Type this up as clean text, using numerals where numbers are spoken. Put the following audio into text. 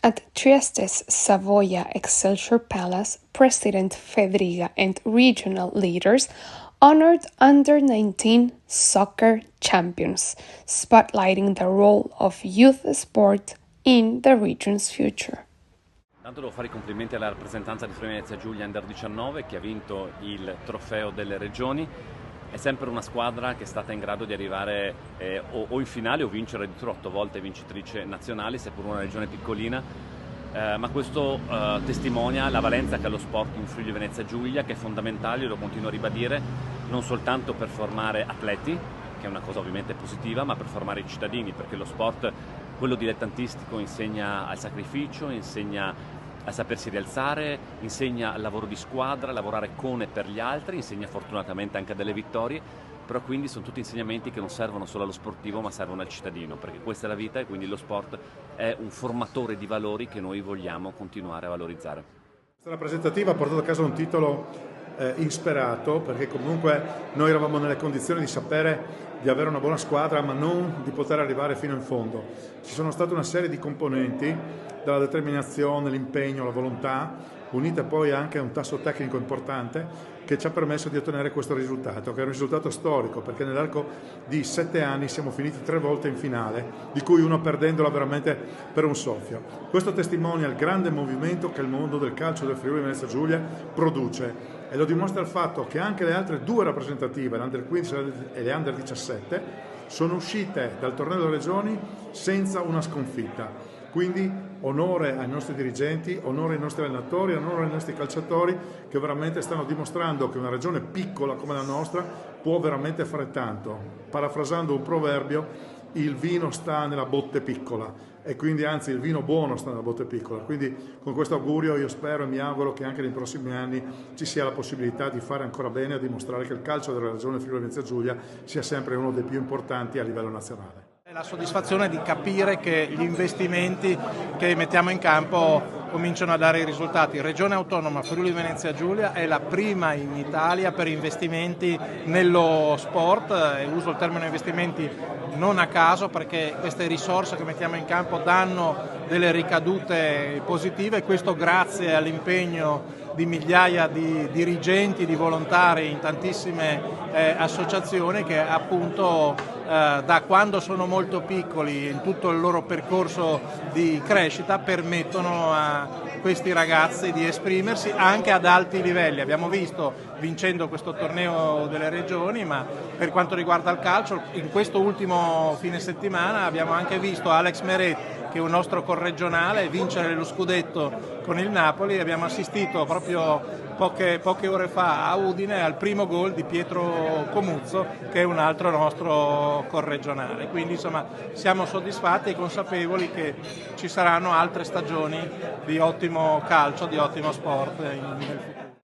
At Trieste's Savoia Excelsior Palace, President Federica and regional leaders honored under-19 soccer champions, spotlighting the role of youth sport in the region's future. Tanto devo fare i complimenti alla rappresentanza di Friuli Venezia Giulia Under 19 che ha vinto il trofeo delle regioni. È sempre una squadra che è stata in grado di arrivare o in finale o vincere addirittura 8 volte vincitrice nazionali, seppur una regione piccolina. Ma questo testimonia la valenza che ha lo sport in Friuli Venezia Giulia, che è fondamentale, lo continuo a ribadire, non soltanto per formare atleti, che è una cosa ovviamente positiva, ma per formare i cittadini, perché lo sport, quello dilettantistico, insegna al sacrificio, insegna a sapersi rialzare, insegna al lavoro di squadra, a lavorare con e per gli altri, insegna fortunatamente anche a delle vittorie, però quindi sono tutti insegnamenti che non servono solo allo sportivo ma servono al cittadino, perché questa è la vita e quindi lo sport è un formatore di valori che noi vogliamo continuare a valorizzare. Questa rappresentativa ha portato a casa un titolo insperato, perché comunque noi eravamo nelle condizioni di sapere di avere una buona squadra ma non di poter arrivare fino in fondo. Ci sono state una serie di componenti, dalla determinazione, l'impegno, la volontà, unite poi anche a un tasso tecnico importante che ci ha permesso di ottenere questo risultato, che è un risultato storico, perché nell'arco di 7 anni siamo finiti 3 volte in finale, di cui una perdendola veramente per un soffio. Questo testimonia il grande movimento che il mondo del calcio del Friuli Venezia Giulia produce, e lo dimostra il fatto che anche le altre 2 rappresentative, l'Under 15 e le Under 17, sono uscite dal torneo delle regioni senza una sconfitta. Quindi onore ai nostri dirigenti, onore ai nostri allenatori, onore ai nostri calciatori che veramente stanno dimostrando che una regione piccola come la nostra può veramente fare tanto. Parafrasando un proverbio, il vino sta nella botte piccola e quindi anzi il vino buono sta nella botte piccola. Quindi con questo augurio io spero e mi auguro che anche nei prossimi anni ci sia la possibilità di fare ancora bene e dimostrare che il calcio della regione Friuli Venezia Giulia sia sempre uno dei più importanti a livello nazionale. La soddisfazione di capire che gli investimenti che mettiamo in campo cominciano a dare i risultati. Regione Autonoma Friuli Venezia Giulia è la prima in Italia per investimenti nello sport, e uso il termine investimenti non a caso perché queste risorse che mettiamo in campo danno delle ricadute positive, questo grazie all'impegno di migliaia di dirigenti, di volontari in tantissime associazioni che appunto da quando sono molto piccoli in tutto il loro percorso di crescita permettono a questi ragazzi di esprimersi anche ad alti livelli. Abbiamo visto vincendo questo torneo delle regioni, ma per quanto riguarda il calcio in questo ultimo fine settimana abbiamo anche visto Alex Meret, che è un nostro corregionale, vincere lo scudetto con il Napoli. Abbiamo assistito proprio poche ore fa a Udine al primo gol di Pietro Comuzzo, che è un altro nostro corregionale. Quindi insomma siamo soddisfatti e consapevoli che ci saranno altre stagioni di ottimo calcio, di ottimo sport nel futuro.